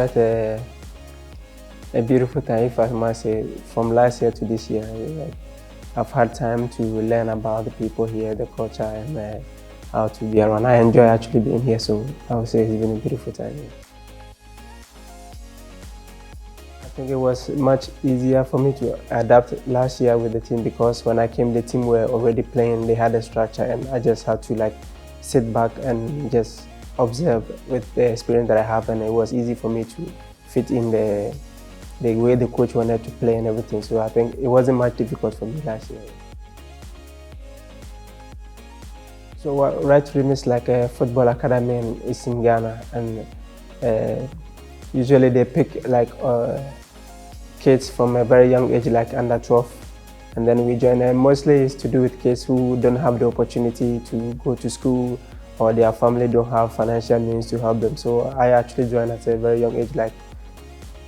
quite a beautiful time, if I must say, from last year to this year. Like, I've had time to learn about the people here, the culture, and how to be around. I enjoy actually being here, so I would say it's been a beautiful time here. I think it was much easier for me to adapt last year with the team because when I came, the team were already playing, they had a structure, and I just had to like sit back and just observe with the experience that I have, and it was easy for me to fit in the way the coach wanted to play and everything. So I think it wasn't much difficult for me last year. So Right Dream is like a football academy it's in Ghana, and usually they pick like kids from a very young age, like under 12, and then we join. And mostly it's to do with kids who don't have the opportunity to go to school, or their family don't have financial means to help them. So I actually joined at a very young age, like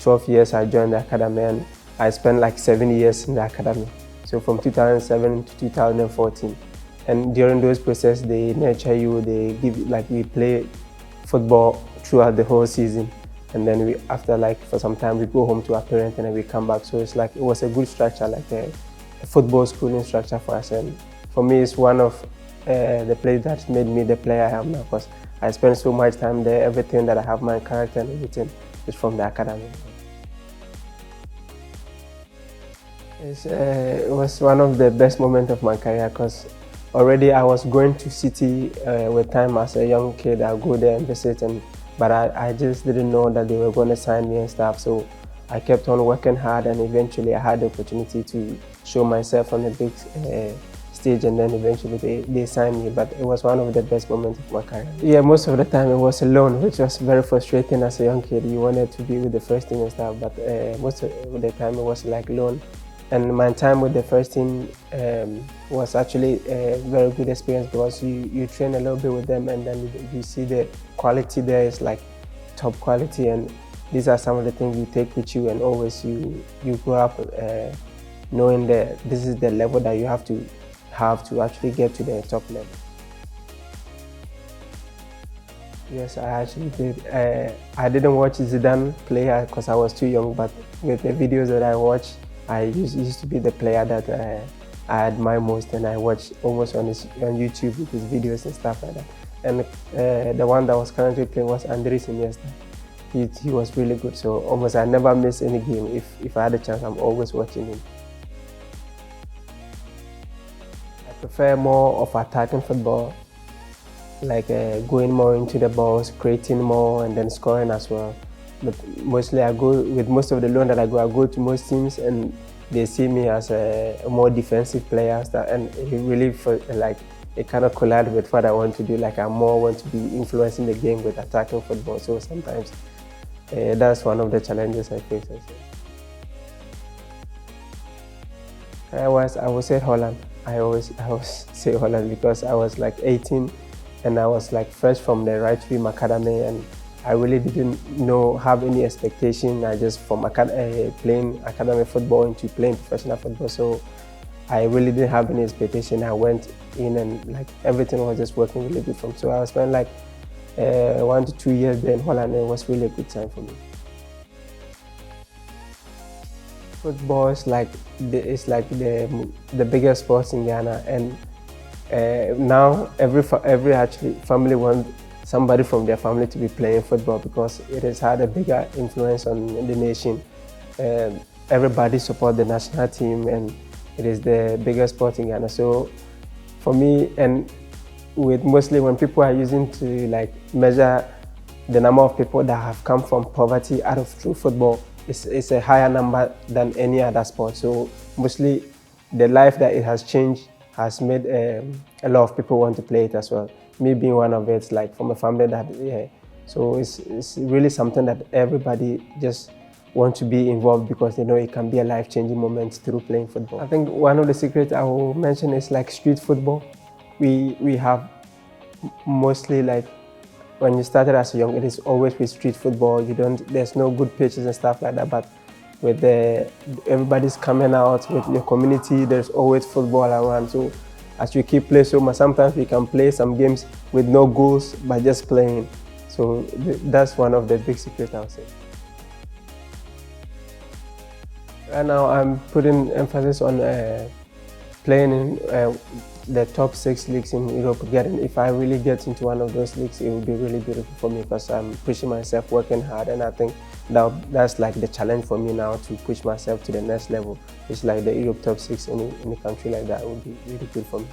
12 years I joined the academy, and I spent like 7 years in the academy. So from 2007 to 2014. And during those processes, they nurture you, they give, like we play football throughout the whole season. And then after like for some time, we go home to our parents and then we come back. So it's like, it was a good structure, like a football schooling structure for us. And for me, it's one of the places that made me the player I am now, because I spent so much time there. Everything that I have, my character and everything, is from the academy. It was one of the best moments of my career because already I was going to City with time as a young kid. I'll go there and visit, but I just didn't know that they were going to sign me and stuff. So I kept on working hard, and eventually I had the opportunity to show myself on the big stage, and then eventually they signed me. But it was one of the best moments of my career. Yeah, most of the time it was alone, which was very frustrating as a young kid. You wanted to be with the first team and stuff, but most of the time it was like alone. And my time with the first team was actually a very good experience because you train a little bit with them, and then you see the quality there is like top quality, and these are some of the things you take with you, and always you grow up knowing that this is the level that you have to actually get to the top level. Yes, I actually did. I didn't watch Zidane play because I was too young, but with the videos that I watched, I used to be the player that I admire most, and I watch almost on YouTube with his videos and stuff like that. And the one that was currently playing was Andres Iniesta. He was really good, so almost I never miss any game. If I had a chance, I'm always watching him. I prefer more of attacking football, like going more into the balls, creating more, and then scoring as well. But mostly I go, with most of the loan that I go to most teams, and they see me as a more defensive player, and it really like it kind of collide with what I want to do. Like I more want to be influencing the game with attacking football. So sometimes that's one of the challenges I face. I would say Holland. I always say Holland because I was like 18, and I was like fresh from the Right Dream Academy, and I really didn't have any expectation. I just from playing academy football into playing professional football, so I really didn't have any expectation. I went in and like everything was just working really good for me. So I spent like 1 to 2 years there in Holland, and it was really a good time for me. Football is like the biggest sport in Ghana, and now every actually family wants somebody from their family to be playing football because it has had a bigger influence on the nation. Everybody supports the national team, and it is the biggest sport in Ghana. So for me, and with mostly when people are using to like measure the number of people that have come from poverty out of through football, it's a higher number than any other sport. So mostly the life that it has changed has made a lot of people want to play it as well. Me being one of it, like from a family that, so it's really something that everybody just wants to be involved because they know it can be a life-changing moment through playing football. I think one of the secrets I will mention is like street football. We have mostly like, when you started as a young, it is always with street football. There's no good pitches and stuff like that, but with everybody's coming out with your community, there's always football around. So as we keep playing so much, sometimes we can play some games with no goals by just playing. So that's one of the big secrets I would say. Right now, I'm putting emphasis on playing in the top 6 leagues in Europe. If I really get into one of those leagues, it would be really beautiful for me because I'm pushing myself, working hard, and I think that's like the challenge for me now, to push myself to the next level. It's like the Europe top 6 in a country like that would be really good for me.